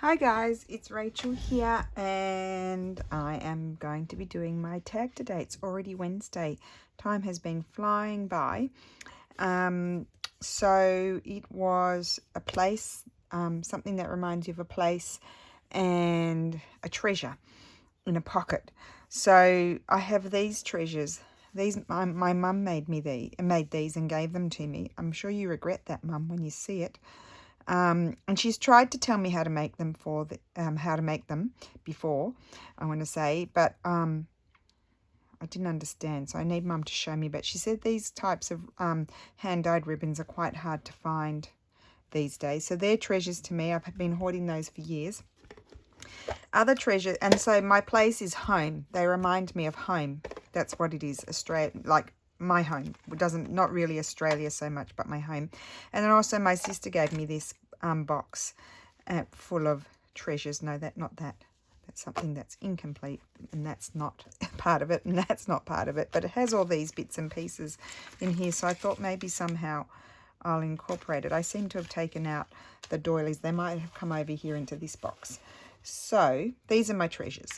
Hi guys, it's Rachel here and I am going to be doing my tag today. It's already Wednesday. Time has been flying by. So it was a place, something that reminds you of a place and a treasure in a pocket. So I have these treasures. These my mum made these and gave them to me. I'm sure you regret that, Mum, when you see it. And she's tried to tell me how to make them before, I want to say, but I didn't understand, so I need Mum to show me. But she said these types of hand-dyed ribbons are quite hard to find these days, so they're treasures to me. I've been hoarding those for years. Other treasures, and so my place is home. They remind me of home. That's what it is, Australia, like my home. It doesn't, not really Australia so much, but my home. And then also my sister gave me this box full of treasures. No, not that. That's something that's incomplete, and that's not part of it, and that's not part of it. But it has all these bits and pieces in here, so I thought maybe somehow I'll incorporate it. I seem to have taken out the doilies. They might have come over here into this box. So these are my treasures.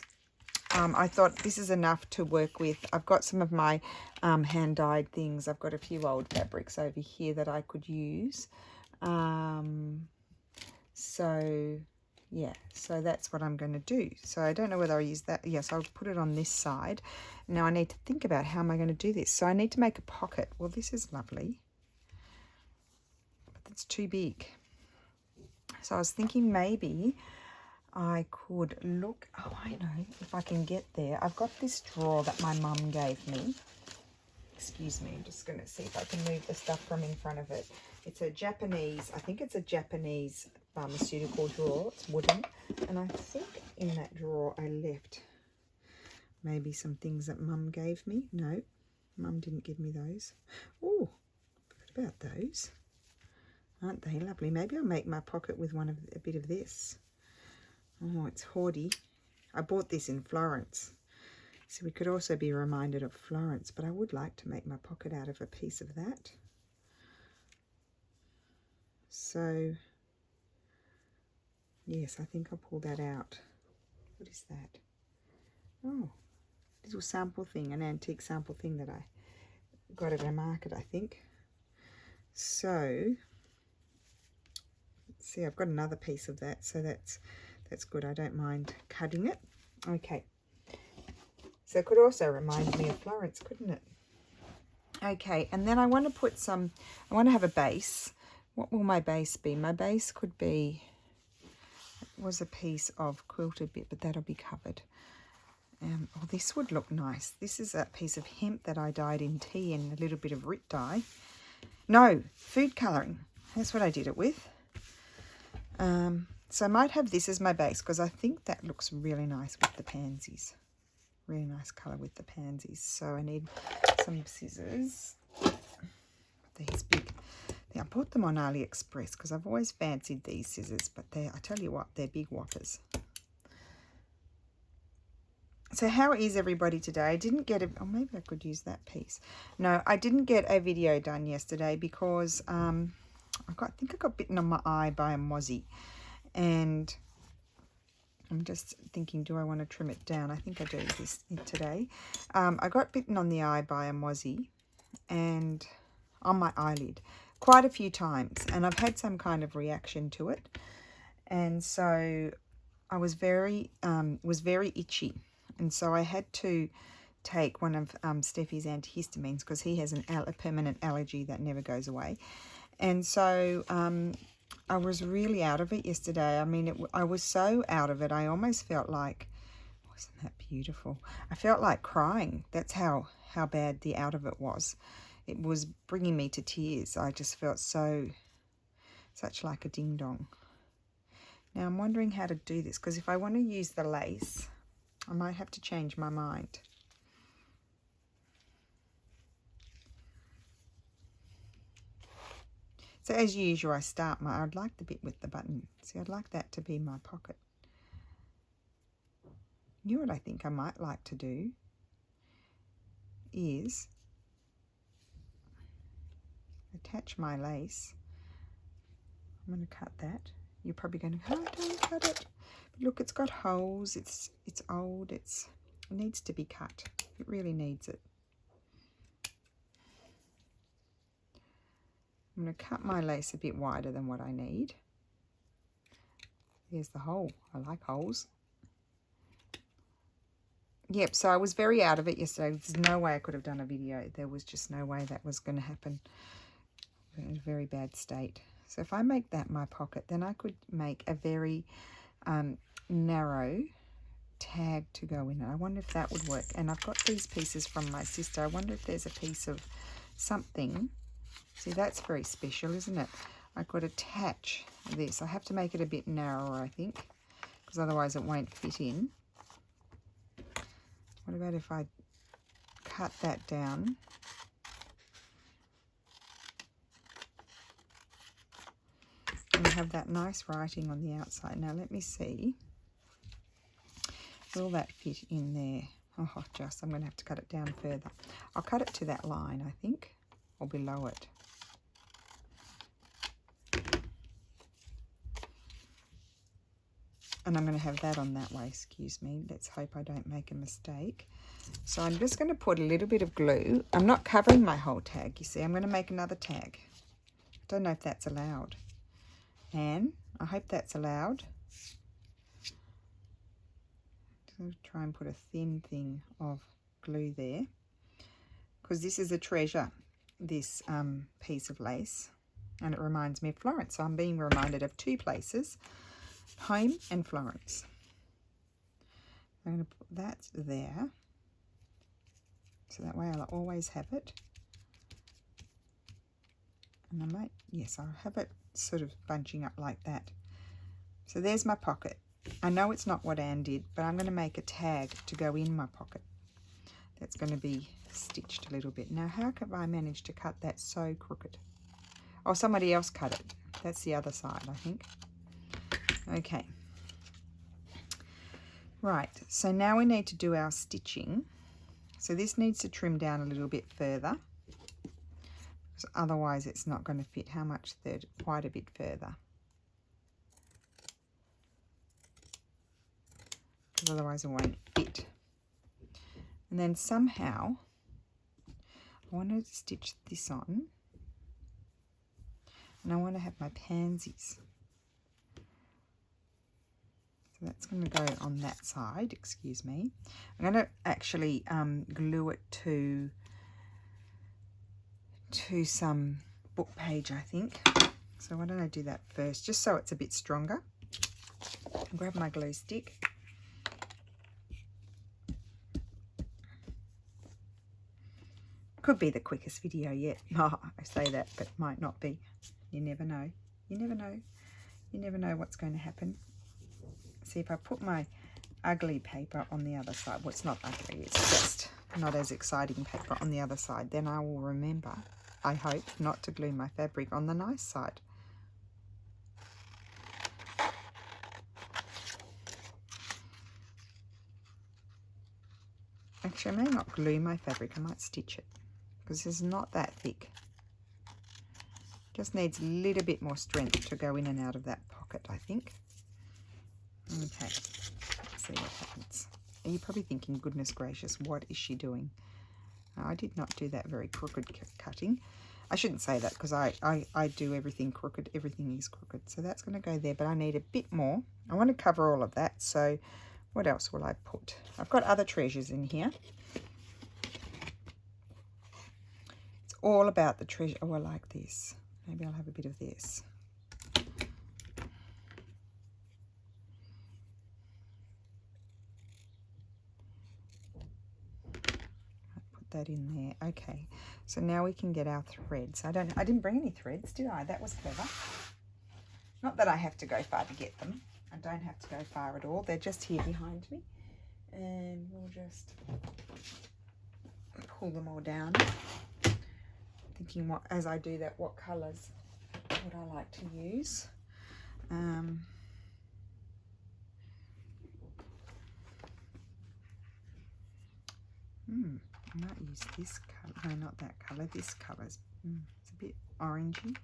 I thought this is enough to work with. I've got some of my hand-dyed things. I've got a few old fabrics over here that I could use. So yeah, so that's what I'm going to do. So I don't know whether I use that. Yes, I'll put it on this side. Now I need to think about how am I going to do this. So I need to make a pocket. Well, this is lovely, but it's too big. So I was thinking maybe I could look, oh, I know, if I can get there. I've got this drawer that my mum gave me. Excuse me, I'm just going to see if I can move the stuff from in front of it. It's a Japanese, I think it's a Japanese pharmaceutical drawer. It's wooden. And I think in that drawer I left maybe some things that Mum gave me. No, Mum didn't give me those. Oh, what about those? Aren't they lovely? Maybe I'll make my pocket with a bit of this. Oh, it's hoardy. I bought this in Florence. So we could also be reminded of Florence, but I would like to make my pocket out of a piece of that. So, yes, I think I'll pull that out. What is that? Oh, little sample thing, an antique sample thing that I got at a market, I think. So, let's see, I've got another piece of that, so that's good. I don't mind cutting it. Okay. So it could also remind me of Florence, couldn't it? Okay, and then I want to put some, I want to have a base. What will my base be? My base could be, it was a piece of quilted bit, but that'll be covered. Oh, this would look nice. This is a piece of hemp that I dyed in tea and a little bit of RIT dye. No, food colouring. That's what I did it with. So I might have this as my base because I think that looks really nice with the pansies. Really nice colour with the pansies. So I need some scissors. These big. I bought them on AliExpress because I've always fancied these scissors, but I tell you what, they're big whoppers. So how is everybody today? I didn't get a, oh, maybe I could use that piece. No, I didn't get a video done yesterday because I think I got bitten on my eye by a mozzie, and I'm just thinking, do I want to trim it down? I think I do this today. I got bitten on the eye by a mozzie and on my eyelid quite a few times, and I've had some kind of reaction to it, and so I was very itchy, and so I had to take one of Steffi's antihistamines because he has a permanent allergy that never goes away, and so I was really out of it yesterday. I mean, I was so out of it, I almost felt like, wasn't that beautiful? I felt like crying. That's how bad the out of it was. It was bringing me to tears. I just felt such like a ding-dong. Now I'm wondering how to do this, because if I want to use the lace, I might have to change my mind. So as usual, I start I'd like the bit with the button. See, I'd like that to be my pocket. You know what I think I might like to do is attach my lace. I'm going to cut that. You're probably going to, oh, don't cut it. Look, it's got holes. It's old. It needs to be cut. It really needs it. I'm going to cut my lace a bit wider than what I need. There's the hole. I like holes. Yep, so I was very out of it yesterday. There's no way I could have done a video. There was just no way that was going to happen. In a very bad state. So if I make that my pocket, then I could make a very narrow tag to go in. I wonder if that would work. And I've got these pieces from my sister. I wonder if there's a piece of something. See, that's very special, isn't it? I could attach this. I have to make it a bit narrower, I think, because otherwise it won't fit in. What about if I cut that down? And have that nice writing on the outside. Now let me see. Will that fit in there? Oh, just, I'm going to have to cut it down further. I'll cut it to that line, I think, or below it. And I'm going to have that on that way, excuse me. Let's hope I don't make a mistake. So I'm just going to put a little bit of glue. I'm not covering my whole tag, you see. I'm going to make another tag. Don't know if that's allowed. Anne, I hope that's allowed. So try and put a thin thing of glue there, because this is a treasure, this piece of lace, and it reminds me of Florence. So I'm being reminded of two places, home and Florence. I'm going to put that there, so that way I'll always have it. And I might, yes, I'll have it sort of bunching up like that. So there's my pocket. I know it's not what Anne did, but I'm going to make a tag to go in my pocket. That's going to be stitched a little bit. Now, how have I managed to cut that so crooked? Oh, somebody else cut it. That's the other side, I think. Okay. Right, so now we need to do our stitching. So this needs to trim down a little bit further, because otherwise it's not going to fit. How much? Quite a bit further. Because otherwise it won't fit. And then somehow I want to stitch this on, and I want to have my pansies. So that's going to go on that side, excuse me. I'm going to actually glue it to some book page, I think. So why don't I do that first, just so it's a bit stronger. I'll grab my glue stick. Could be the quickest video yet. Oh, I say that, but might not be. You never know. You never know. You never know what's going to happen. See, if I put my ugly paper on the other side, well, it's not ugly, it's just not as exciting paper on the other side, then I will remember, I hope, not to glue my fabric on the nice side. Actually, I may not glue my fabric, I might stitch it, because it's not that thick. Just needs a little bit more strength to go in and out of that pocket, I think. Okay, let's see what happens. Are you probably thinking, goodness gracious, what is she doing? I did not do that very crooked cutting. I shouldn't say that, because I do everything crooked. Everything is crooked. So that's going to go there, but I need a bit more. I want to cover all of that. So what else will I put? I've got other treasures in here. It's all about the treasure. Oh, I like this. Maybe I'll have a bit of this. That in there. Okay, so now we can get our threads. I didn't bring any threads, did I? That was clever. Not that I have to go far to get them. I don't have to go far at all. They're just here behind me, and we'll just pull them all down. Thinking what, as I do that, what colours would I like to use? I might use this colour. No, not that colour. This colour's it's a bit orangey.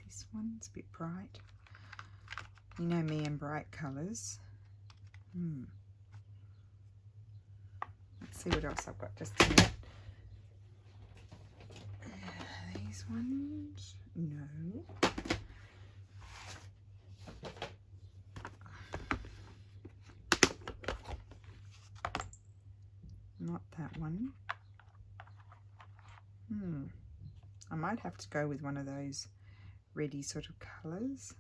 This one's a bit bright. You know me and bright colours. Let's see what else I've got. Just a minute. These ones, no. Not that one. I might have to go with one of those reddy sort of colours.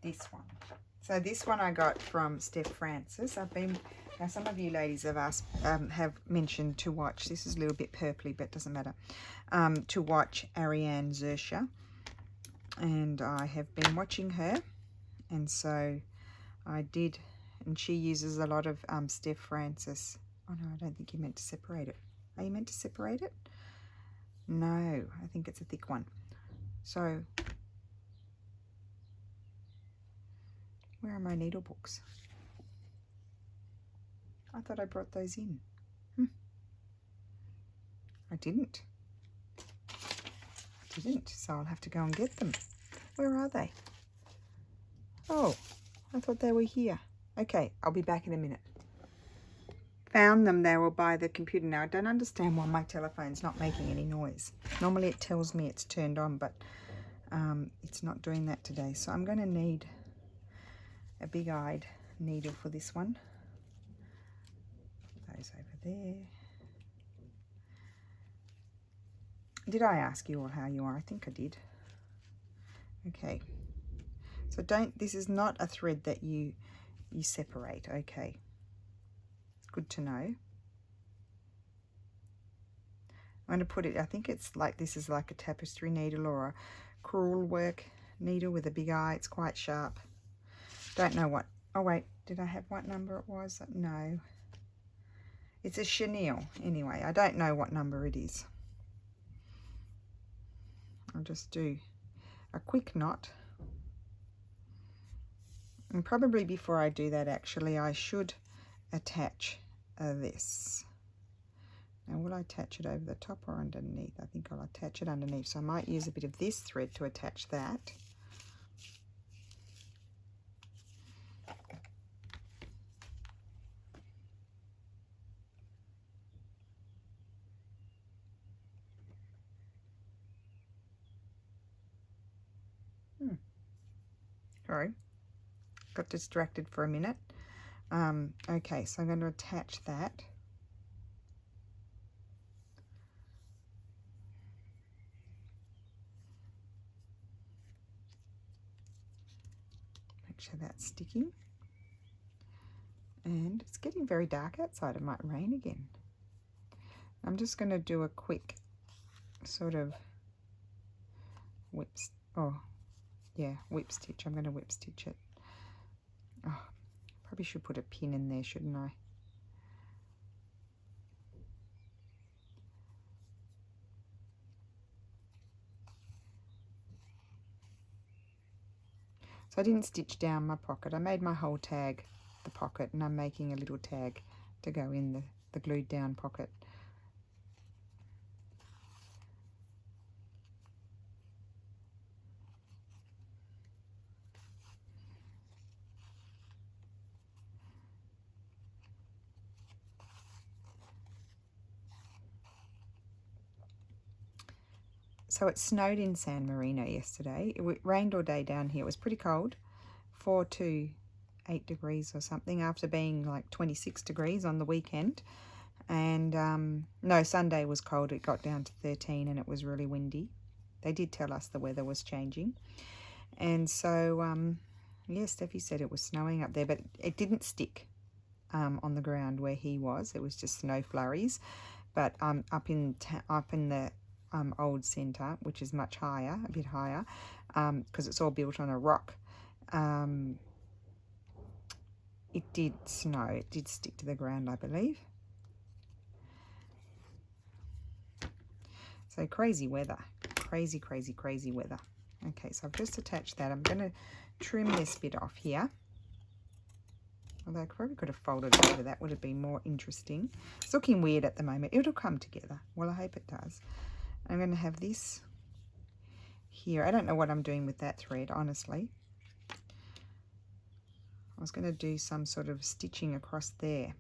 This one. So this one I got from Steph Francis. Now some of you ladies have asked, have mentioned to watch, this is a little bit purpley but doesn't matter, to watch Ariane Zersha, and I have been watching her, and so I did, and she uses a lot of Steph Francis. Oh no, I don't think you meant to separate it. Are you meant to separate it? No, I think it's a thick one. So where are my needle books? I thought I brought those in. I didn't. So I'll have to go and get them. Where are they? Oh, I thought they were here. Okay, I'll be back in a minute. Found them. They were by the computer. Now I don't understand why my telephone's not making any noise. Normally it tells me it's turned on, but it's not doing that today. So I'm going to need a big-eyed needle for this one. Those over there. Did I ask you all how you are? I think I did. Okay. So this is not a thread that you separate. Okay. Good to know. I'm going to put it, I think it's like, this is like a tapestry needle or a crewel work needle with a big eye. It's quite sharp. Don't know what, oh wait, did I have what number it was? No. It's a chenille. Anyway, I don't know what number it is. I'll just do a quick knot. And probably before I do that, actually, I should attach this. Now, will I attach it over the top or underneath? I think I'll attach it underneath. So I might use a bit of this thread to attach that. Sorry, got distracted for a minute. Okay, so I'm going to attach that. Make sure that's sticking. And it's getting very dark outside. It might rain again. I'm just going to do a quick sort of whip stitch. I'm going to whip stitch it. Oh, probably should put a pin in there, shouldn't I? So I didn't stitch down my pocket. I made my whole tag the pocket, and I'm making a little tag to go in the glued down pocket. So it snowed in San Marino yesterday. It rained all day down here. It was pretty cold, 4 to 8 degrees or something, after being like 26 degrees on the weekend. And no, Sunday was cold. It got down to 13 and it was really windy. They did tell us the weather was changing. And so, yeah, Steffi said it was snowing up there, but it didn't stick on the ground where he was. It was just snow flurries. But up in the old centre, which is much higher, a bit higher, because it's all built on a rock, it did snow. It did stick to the ground, I believe. So crazy weather. Crazy, crazy, crazy weather. Okay, so I've just attached that. I'm going to trim this bit off here. Although I probably could have folded it over. That would have been more interesting. It's looking weird at the moment. It'll come together. Well, I hope it does. I'm going to have this here. I don't know what I'm doing with that thread, honestly. I was going to do some sort of stitching across there.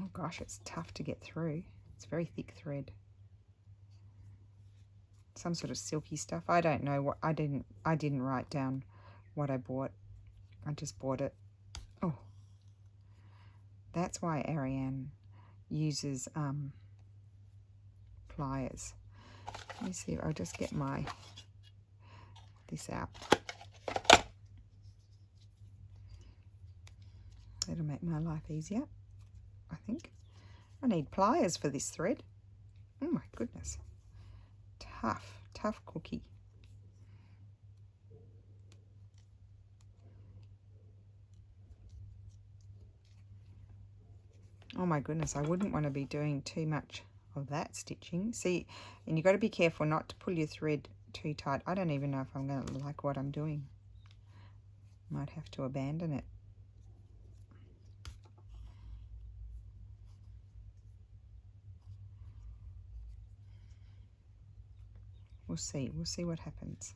Oh gosh, it's tough to get through. It's very thick thread. Some sort of silky stuff. I don't know what I didn't write down what I bought. I just bought it. Oh, that's why Ariane uses pliers. Let me see if I'll just get this out. It'll make my life easier, I think. I need pliers for this thread. Oh my goodness. Tough cookie. Oh my goodness, I wouldn't want to be doing too much of that stitching. See, and you've got to be careful not to pull your thread too tight. I don't even know if I'm going to like what I'm doing. Might have to abandon it. We'll see what happens.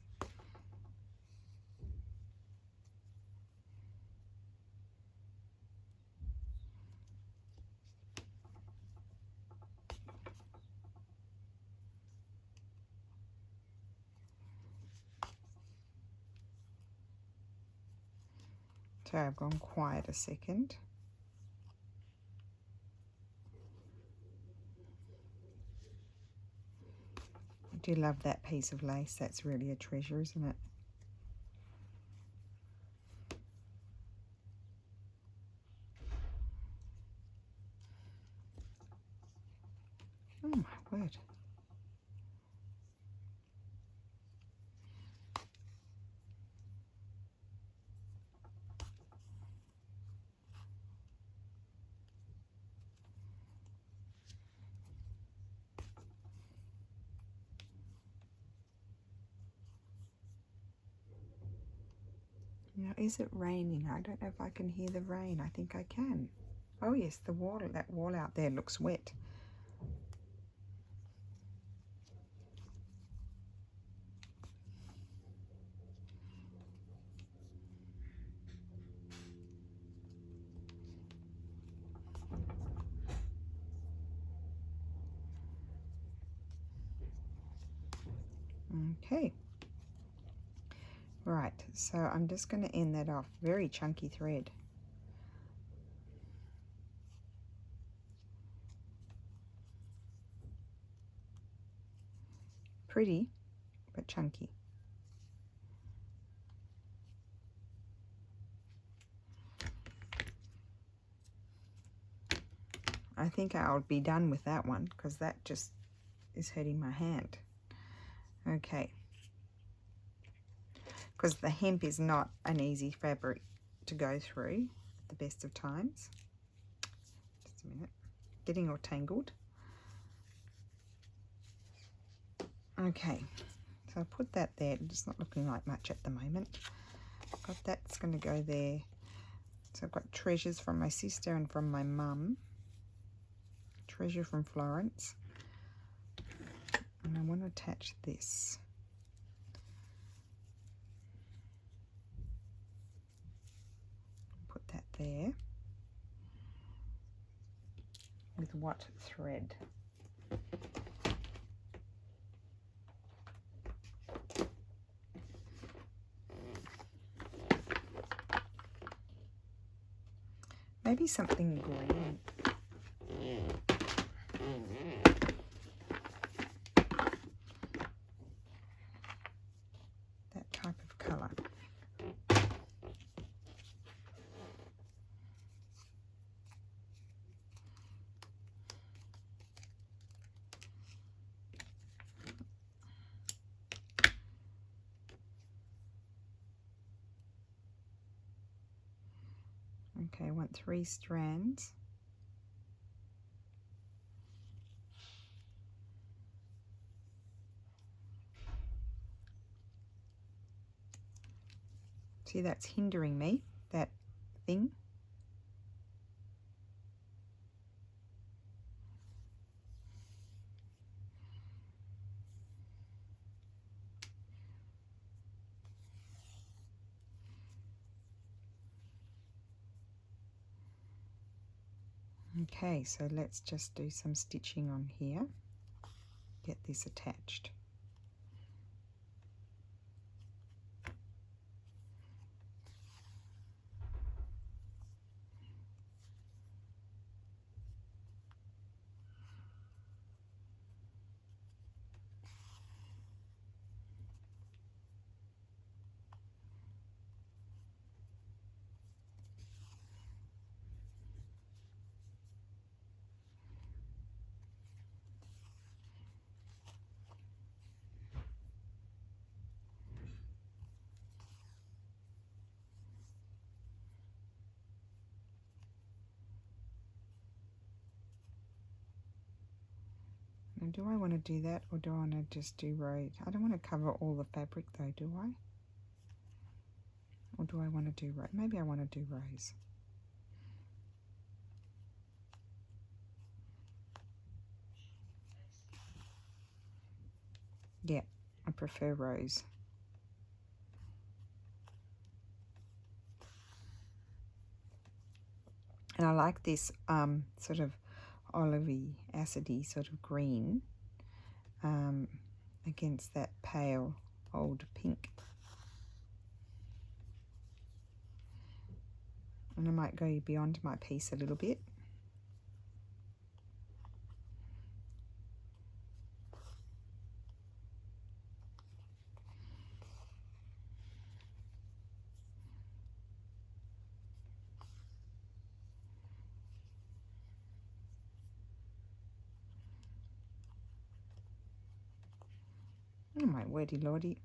So I've gone quiet a second. I do love that piece of lace. That's really a treasure, isn't it? Oh my word. Now, is it raining? I don't know if I can hear the rain. I think I can. Oh yes, the water, that wall out there looks wet. Okay. Right, so I'm just going to end that off. Very chunky thread. Pretty, but chunky. I think I'll be done with that one because that just is hurting my hand. Okay. Because the hemp is not an easy fabric to go through at the best of times. Just a minute. Getting all tangled. Okay. So I put that there. It's not looking like much at the moment. Got that's going to go there. So I've got treasures from my sister and from my mum. Treasure from Florence. And I want to attach this. Put that there. With what thread? Maybe something green. That type of colour. Okay, I want 3 strands. See, that's hindering me, that thing. Okay, so let's just do some stitching on here, get this attached. Now, do I want to do that, or do I want to just do rows? I don't want to cover all the fabric though, do I? Or do I want to do rows? Maybe I want to do rows. Yeah, I prefer rows. And I like this sort of olivey, acidy sort of green against that pale old pink. And I might go beyond my piece a little bit. Oh my wordy lordy.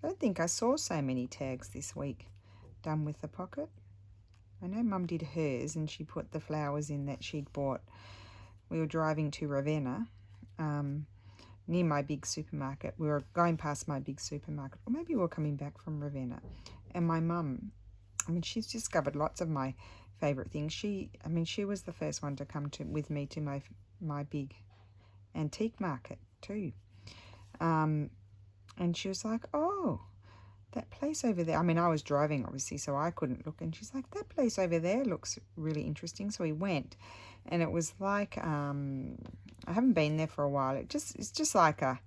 I don't think I saw so many tags this week done with the pocket. I know Mum did hers and she put the flowers in that she'd bought. We were driving to Ravenna, near my big supermarket. We were going past my big supermarket, or maybe we were coming back from Ravenna. And my mum, I mean, she's discovered lots of my favourite things. She was the first one to come with me to my big antique market too. And she was like, oh, that place over there. I mean, I was driving obviously, so I couldn't look. And she's like, that place over there looks really interesting. So we went, and it was like, I haven't been there for a while. It's just like a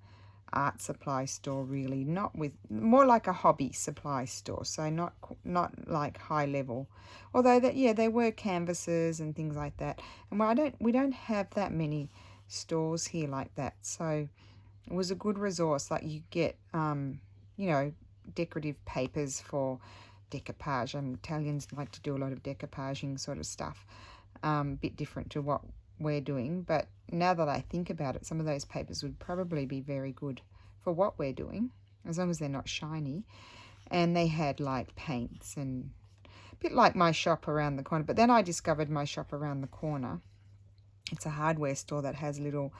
art supply store, really, more like a hobby supply store. So not like high level, although there were canvases and things like that. And we don't have that many stores here like that. So it was a good resource. Like you get, decorative papers for decoupage. Italians like to do a lot of decoupaging sort of stuff. Bit different to what we're doing, but now that I think about it, some of those papers would probably be very good for what we're doing, as long as they're not shiny. And they had like paints, and a bit like my shop around the corner. But then I discovered my shop around the corner. It's a hardware store that has little,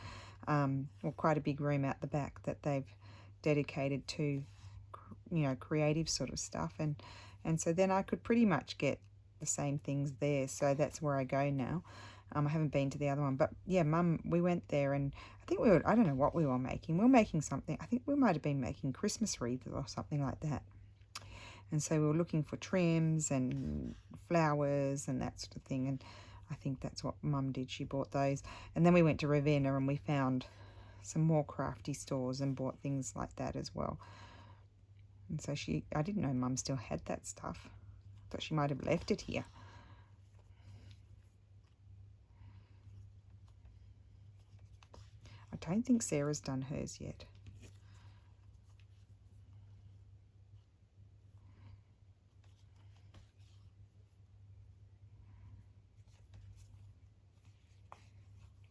quite a big room out the back that they've dedicated to, creative sort of stuff. And so then I could pretty much get the same things there. So that's where I go now. I haven't been to the other one, but yeah, Mum, we went there, and I think I don't know what we were making. We were making something. I think we might have been making Christmas wreaths or something like that. And so we were looking for trims and flowers and that sort of thing. And I think that's what Mum did. She bought those. And then we went to Ravenna and we found some more crafty stores and bought things like that as well. And so I didn't know Mum still had that stuff. I thought she might have left it here. I don't think Sarah's done hers yet.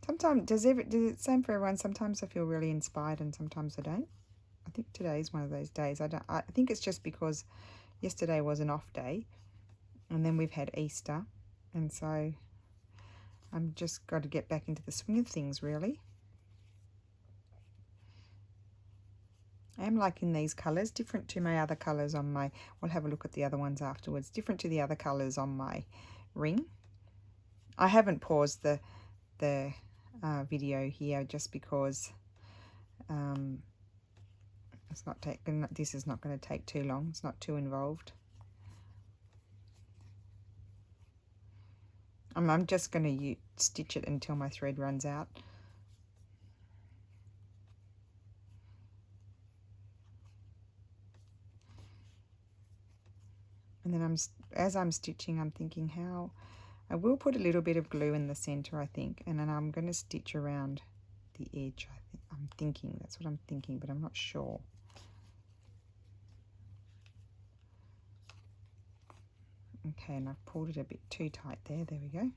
Sometimes, does it same for everyone? Sometimes I feel really inspired and sometimes I don't. I think today is one of those days. I think it's just because yesterday was an off day, and then we've had Easter, and so I'm just got to get back into the swing of things, really. I am liking these colours, different to my other colours on my, we'll have a look at the other ones afterwards, different to the other colours on my ring. I haven't paused the video here just because it's not taking, this is not going to take too long, it's not too involved. I'm just going to stitch it until my thread runs out. And then as I'm stitching, I'm thinking how I will put a little bit of glue in the center, I think, and then I'm going to stitch around the edge. I'm thinking, that's what I'm thinking, but I'm not sure. Okay, and I've pulled it a bit too tight there. There we go.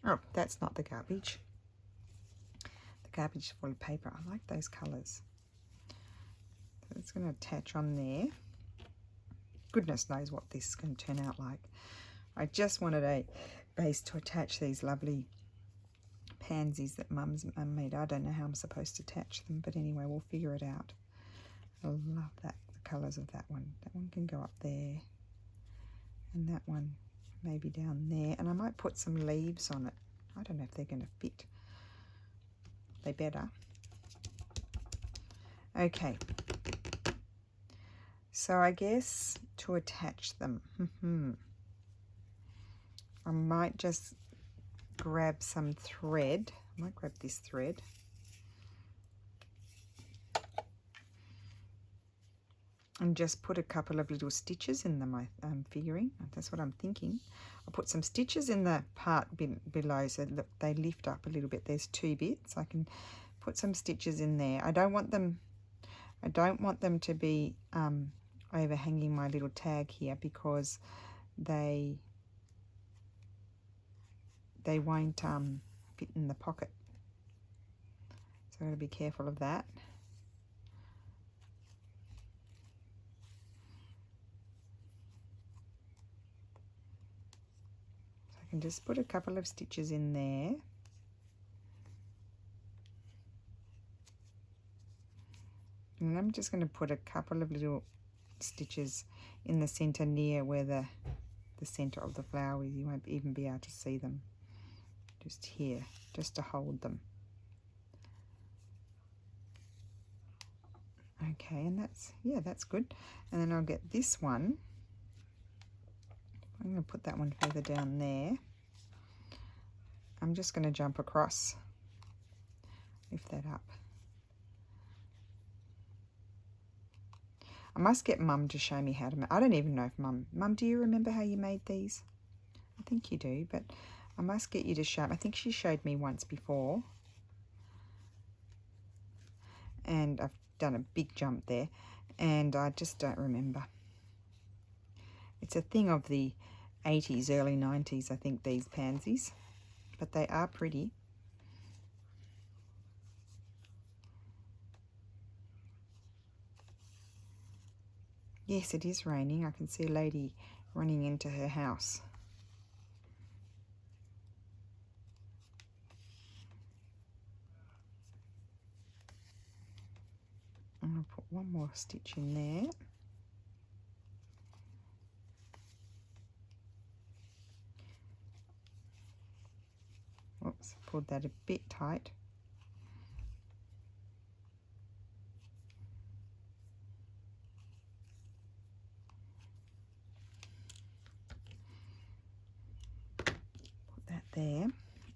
Oh, that's not the garbage. The garbage is full of paper. I like those colours. So it's going to attach on there. Goodness knows what this is going to turn out like. I just wanted a base to attach these lovely pansies that Mum's made. I don't know how I'm supposed to attach them, but anyway, we'll figure it out. I love that, the colours of that one. That one can go up there, and that one maybe down there, and I might put some leaves on it. I don't know if they're going to fit. They better. Okay, so I guess to attach them, I might just grab some thread. I might grab this thread. And just put a couple of little stitches in them, I'm figuring. That's what I'm thinking. I'll put some stitches in the part below so that they lift up a little bit. There's 2 bits. I can put some stitches in there. I don't want them to be overhanging my little tag here, because they won't fit in the pocket. So I've got to be careful of that. I can just put a couple of stitches in there. And I'm just going to put a couple of little stitches in the center near where the center of the flower is. You won't even be able to see them. Just here, just to hold them. Okay, and that's good. And then I'll get this one. I'm going to put that one further down there. I'm just going to jump across, lift that up. I must get Mum to show me how to make. I don't even know if Mum, do you remember how you made these? I think you do, but I must get you to show. I think she showed me once before. And I've done a big jump there, and I just don't remember. It's a thing of the 80s, early 90s, I think, these pansies, but they are pretty. Yes, it is raining. I can see a lady running into her house. I'm going to put one more stitch in there. Oops, pulled that a bit tight. Put that there.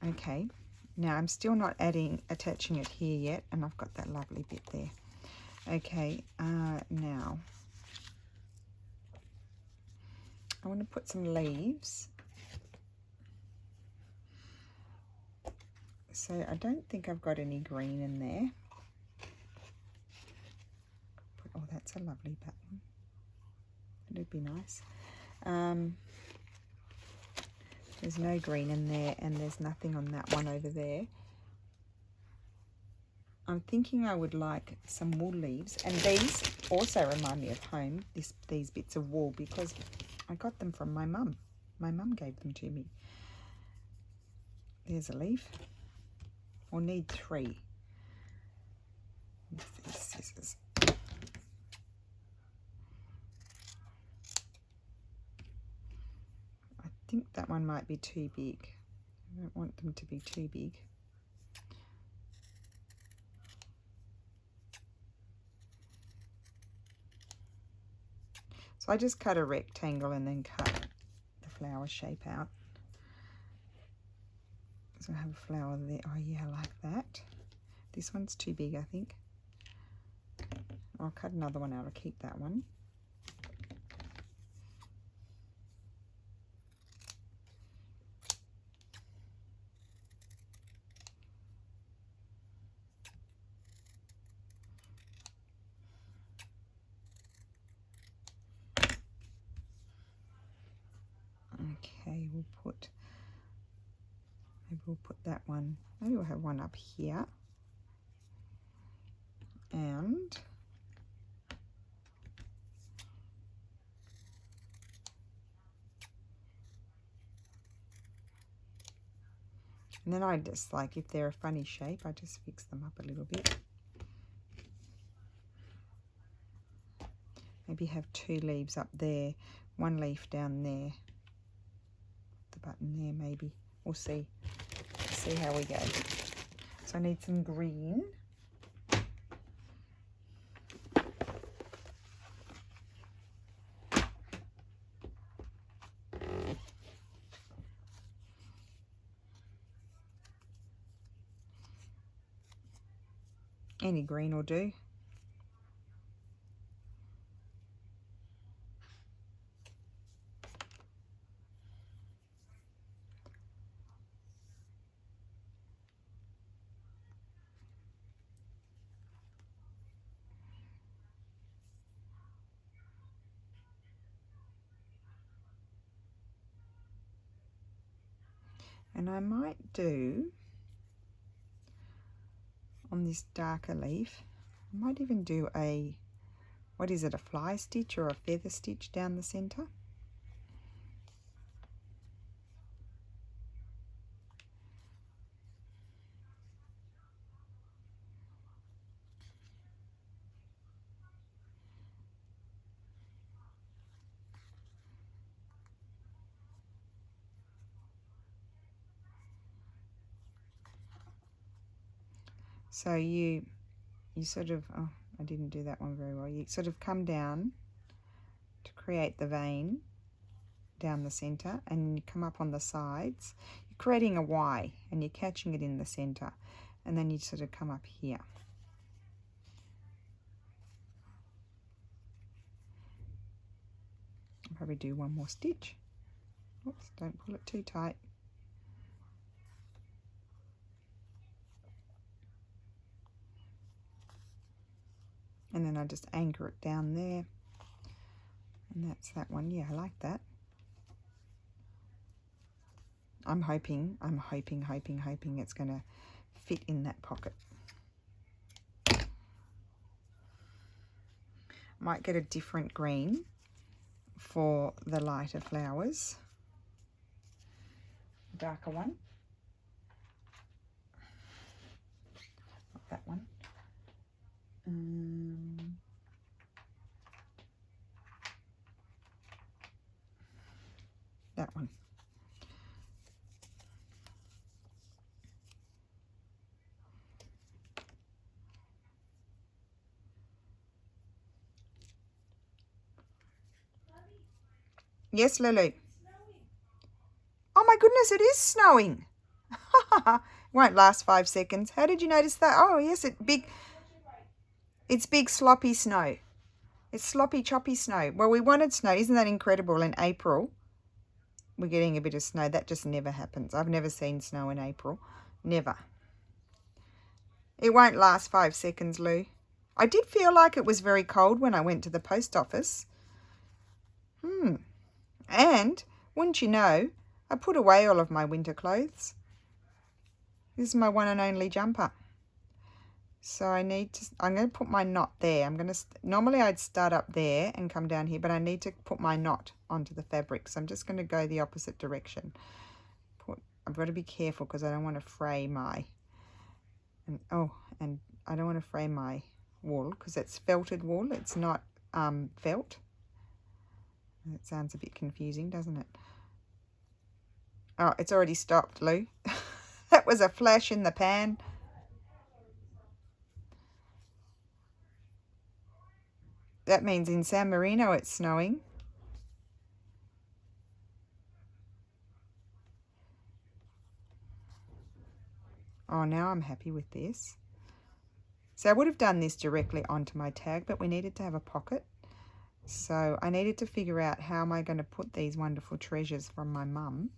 Okay, now I'm still not attaching it here yet, and I've got that lovely bit there. Okay, now I want to put some leaves. So I don't think I've got any green in there. Oh, that's a lovely button. It'd be nice. There's no green in there, and there's nothing on that one over there. I'm thinking I would like some wool leaves, and these also remind me of home, these bits of wool, because I got them from my mum. My mum gave them to me. There's a leaf. We'll need 3. With these scissors. I think that one might be too big. I don't want them to be too big. So I just cut a rectangle and then cut the flower shape out. So I have a flower there. Oh yeah, I like that. This one's too big, I think. I'll cut another one out. I'll keep that one. Okay, maybe we'll put that one, maybe we'll have one up here. And then I just like, if they're a funny shape, I just fix them up a little bit. Maybe have 2 leaves up there, 1 leaf down there. The button there, maybe. We'll see. See how we go. So I need some green. Any green will do. And I might do, on this darker leaf, I might even do a, what is it, a fly stitch or a feather stitch down the center. So you sort of, oh, I didn't do that one very well. You sort of come down to create the vein down the center, and you come up on the sides. You're creating a Y and you're catching it in the center, and then you sort of come up here. I'll probably do one more stitch. Oops, don't pull it too tight. And then I just anchor it down there. And that's that one. Yeah, I like that. I'm hoping it's going to fit in that pocket. Might get a different green for the lighter flowers. Darker one. Not that one. That one. Yes, Lulu. Oh my goodness, it is snowing. Won't last 5 seconds. How did you notice that? Oh yes, it's big sloppy snow. It's sloppy choppy snow. Well, we wanted snow. Isn't that incredible? In April we're getting a bit of snow. That just never happens. I've never seen snow in April. Never. It won't last 5 seconds, Lou. I did feel like it was very cold when I went to the post office. And, wouldn't you know, I put away all of my winter clothes. This is my one and only jumper. So I'm going to put my knot there. Normally I'd start up there and come down here, but I need to put my knot onto the fabric. So I'm just going to go the opposite direction. I've got to be careful because I don't want to fray my, and I don't want to fray my wool because it's felted wool. It's not felt. That sounds a bit confusing, doesn't it? Oh, it's already stopped, Lou. That was a flash in the pan. That means in San Marino it's snowing. Oh, now I'm happy with this. So I would have done this directly onto my tag, but we needed to have a pocket. So I needed to figure out how am I going to put these wonderful treasures from my mum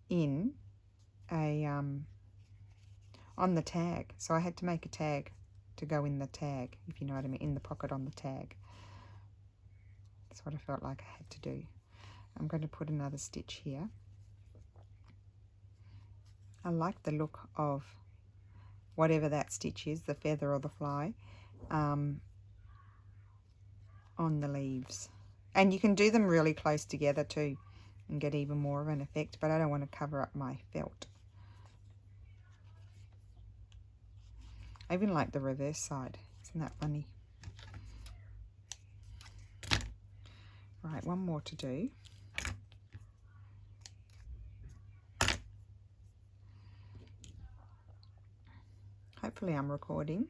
in a on the tag. So I had to make a tag to go in the tag, if you know what I mean, in the pocket on the tag. That's what I felt like I had to do. I'm going to put another stitch here. I like the look of whatever that stitch is, the feather or the fly, on the leaves. And you can do them really close together too and get even more of an effect, but I don't want to cover up my felt. I even like the reverse side. Isn't that funny? Right, one more to do. Hopefully I'm recording.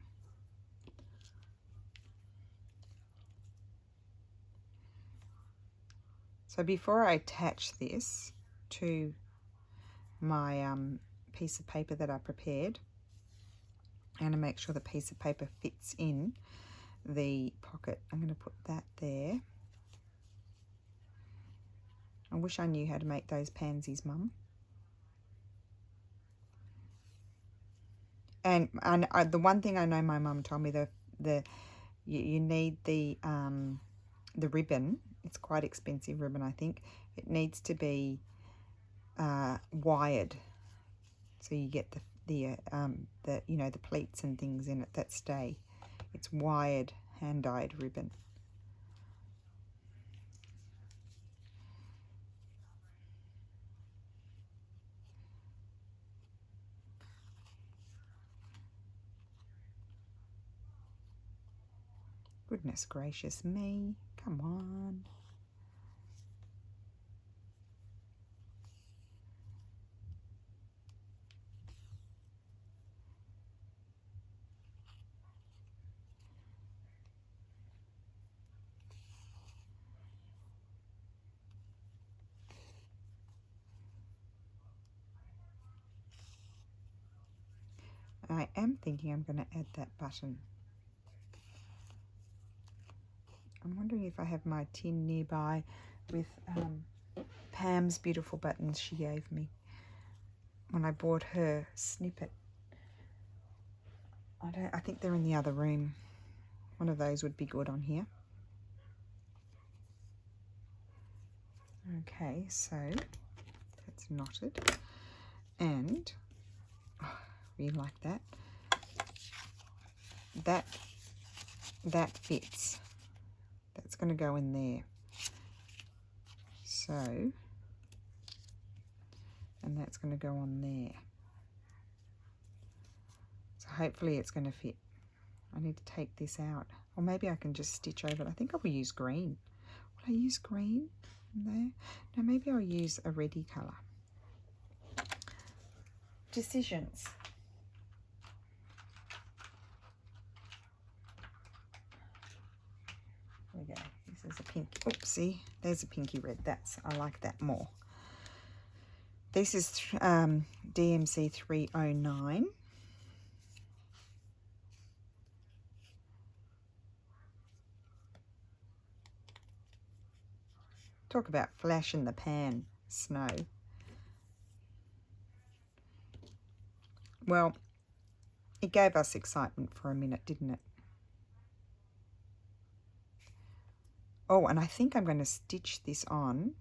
So before I attach this to my piece of paper that I prepared, I'm going to make sure the piece of paper fits in the pocket. I'm going to put that there. I wish I knew how to make those pansies, Mum. And the one thing I know my mum told me, you need the ribbon. It's quite expensive ribbon, I think. It needs to be wired, so you get the pleats and things in it that stay. It's wired, hand-dyed ribbon. Goodness gracious me, come on. I am thinking I'm going to add that button. I'm wondering if I have my tin nearby with Pam's beautiful buttons she gave me when I bought her snippet. I think they're in the other room. One of those would be good on here. Okay, so that's knotted, and oh, really like that. That fits. That's going to go in there. So, and that's going to go on there. So hopefully it's going to fit. I need to take this out, or maybe I can just stitch over it. I think I will use green. Will I use green in there? No, maybe I'll use a reddy colour. Decisions. There we go. This is a pink. Oopsie, there's a pinky red. I like that more. This is DMC 309. Talk about flash in the pan snow. Well, it gave us excitement for a minute, didn't it? Oh, and I think I'm going to stitch this on.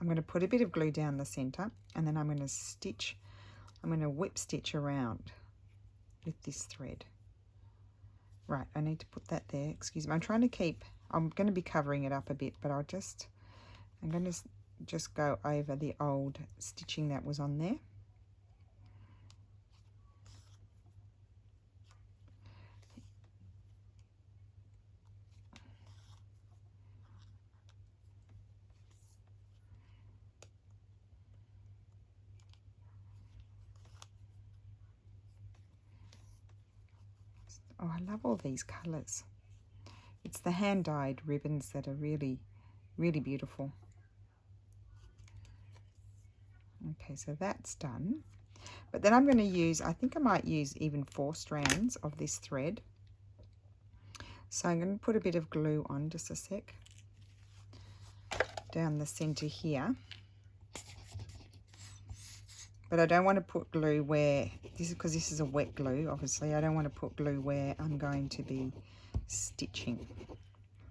I'm going to put a bit of glue down the center, and then I'm going to stitch I'm going to whip stitch around with this thread. Right, I need to put that there. Excuse me. I'm trying to keep, I'm going to be covering it up a bit, but I'm going to just go over the old stitching that was on there. Oh, I love all these colours. It's the hand-dyed ribbons that are really, really beautiful. Okay, so that's done. But then I'm going to use, I think I might use even 4 strands of this thread. So I'm going to put a bit of glue on, just a sec, down the centre here. But I don't want to put glue where, this is because this is a wet glue, obviously. I don't want to put glue where I'm going to be stitching.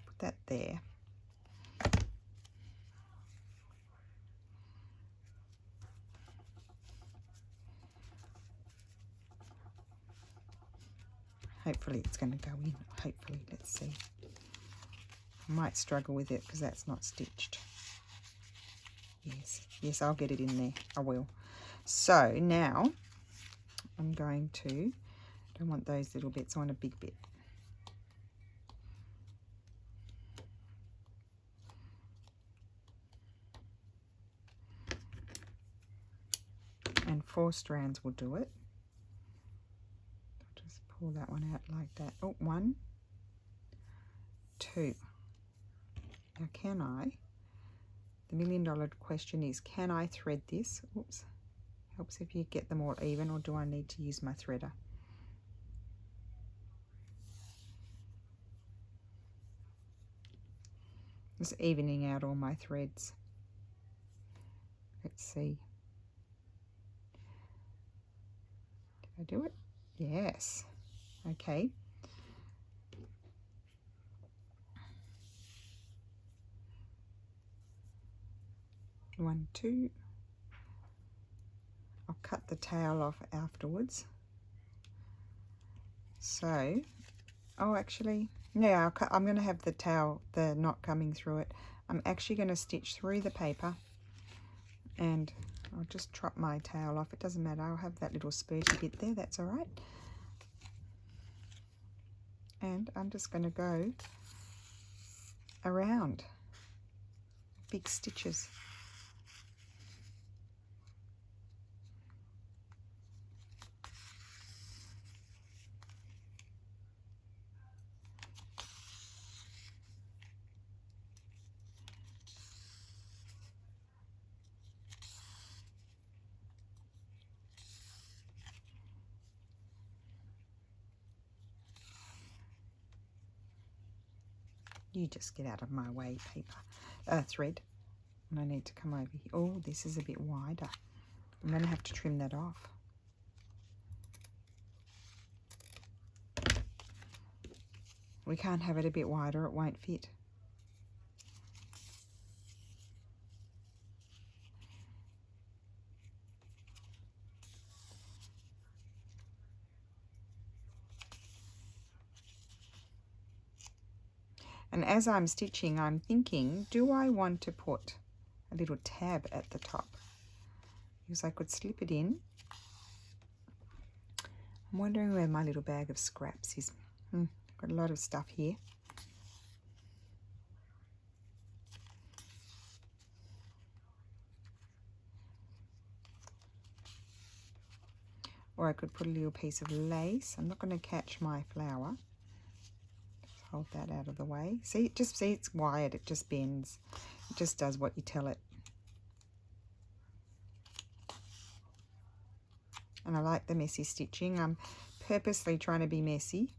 Put that there. Hopefully it's going to go in. Hopefully, let's see. I might struggle with it because that's not stitched. Yes, I'll get it in there. I will. So now I'm going to, I don't want those little bits, I want a big bit. And 4 strands will do it. I'll just pull that one out like that. Oh, 1, 2. Now can I, the $1,000,000 question is, can I thread this? Oops. Helps if you get them all even, or do I need to use my threader? Just evening out all my threads. Let's see. Did I do it? Yes. Okay. One, 2. I'll cut the tail off afterwards. So, oh, actually, yeah, I'm going to have the tail, the knot coming through it. I'm actually going to stitch through the paper, and I'll just trot my tail off. It doesn't matter. I'll have that little spurty bit there. That's all right. And I'm just going to go around big stitches. You just get out of my way, paper, thread. And I need to come over here. Oh, this is a bit wider. I'm going to have to trim that off. We can't have it a bit wider, it won't fit. And as I'm stitching, I'm thinking, do I want to put a little tab at the top? Because I could slip it in. I'm wondering where my little bag of scraps is. Got a lot of stuff here. Or I could put a little piece of lace. I'm not going to catch my flower. Just hold that out of the way. See, it's wired. It just bends. It just does what you tell it. And I like the messy stitching. I'm purposely trying to be messy.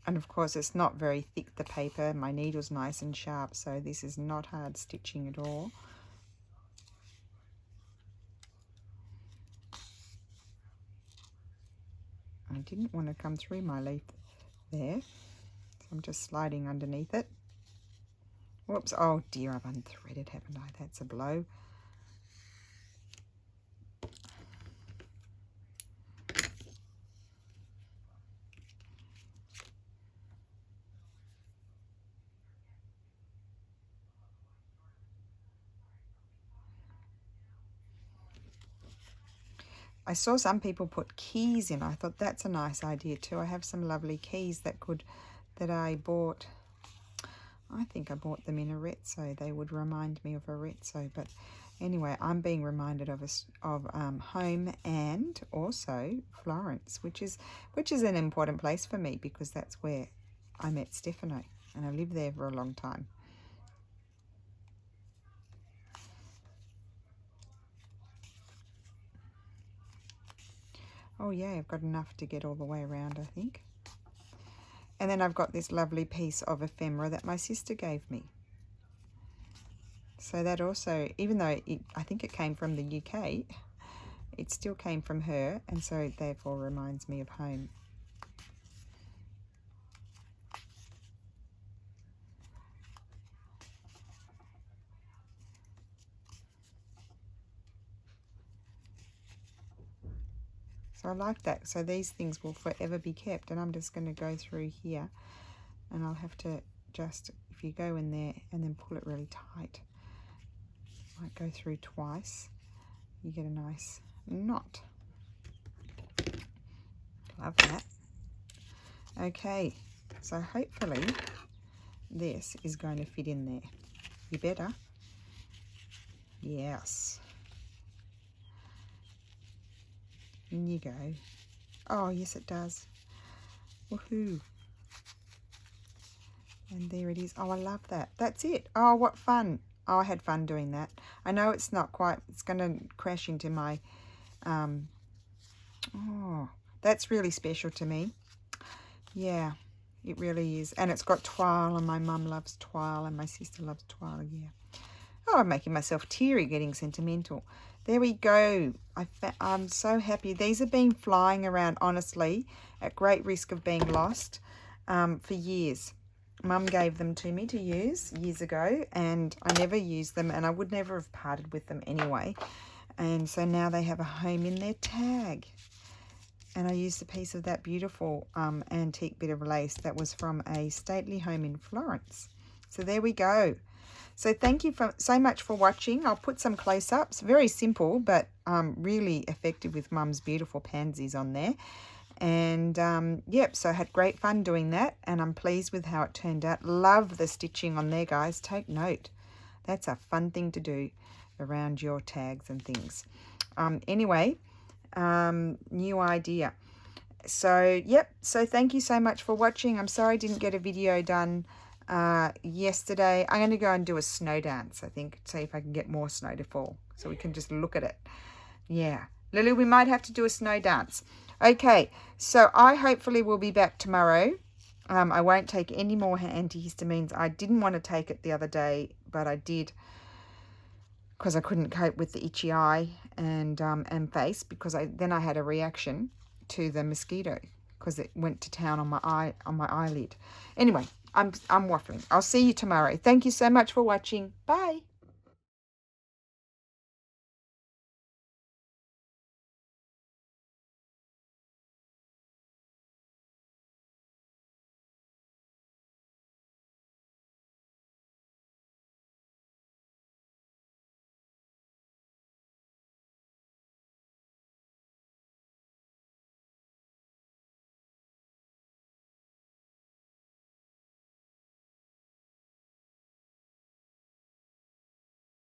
And of course it's not very thick, the paper. My needle's nice and sharp, so this is not hard stitching at all. I didn't want to come through my leaf there, so I'm just sliding underneath it. Whoops, oh dear, I've unthreaded, haven't I? That's a blow. I saw some people put keys in. I thought that's a nice idea too. I have some lovely keys that I bought. I think I bought them in Arezzo. They would remind me of Arezzo. But anyway, I'm being reminded of home and also Florence, which is an important place for me because that's where I met Stefano, and I lived there for a long time. Oh yeah, I've got enough to get all the way around, I think. And then I've got this lovely piece of ephemera that my sister gave me. So that also, even though I think it came from the UK, it still came from her, and so it therefore reminds me of home. So I like that. So these things will forever be kept, and I'm just going to go through here, and I'll have to just, if you go in there and then pull it really tight, might go through twice, you get a nice knot. Love that. Okay, so hopefully this is going to fit in there. You better. Yes. In you go. Oh, yes, it does. Woohoo. And there it is. Oh, I love that. That's it. Oh, what fun. Oh, I had fun doing that. I know it's not quite, it's going to crash into my, oh, that's really special to me. Yeah, it really is. And it's got toile, and my mum loves toile, and my sister loves toile, yeah. Oh, I'm making myself teary getting sentimental. There we go. I'm so happy. These have been flying around, honestly, at great risk of being lost for years. Mum gave them to me to use years ago, and I never used them, and I would never have parted with them anyway. And so now they have a home in their tag. And I used a piece of that beautiful antique bit of lace that was from a stately home in Florence. So there we go. So thank you so much for watching. I'll put some close-ups. Very simple, but really effective with Mum's beautiful pansies on there. And yep, so I had great fun doing that, and I'm pleased with how it turned out. Love the stitching on there, guys. Take note. That's a fun thing to do around your tags and things. Anyway, new idea. So yep, so thank you so much for watching. I'm sorry I didn't get a video done yesterday. I'm going to go and do a snow dance, I think, see if I can get more snow to fall so we can just look at it. Yeah, Lily, we might have to do a snow dance. Okay, so I hopefully will be back tomorrow. I won't take any more antihistamines. I didn't want to take it the other day, but I did because I couldn't cope with the itchy eye and face, because then I had a reaction to the mosquito because it went to town on my eyelid. Anyway, I'm waffling. I'll see you tomorrow. Thank you so much for watching. Bye.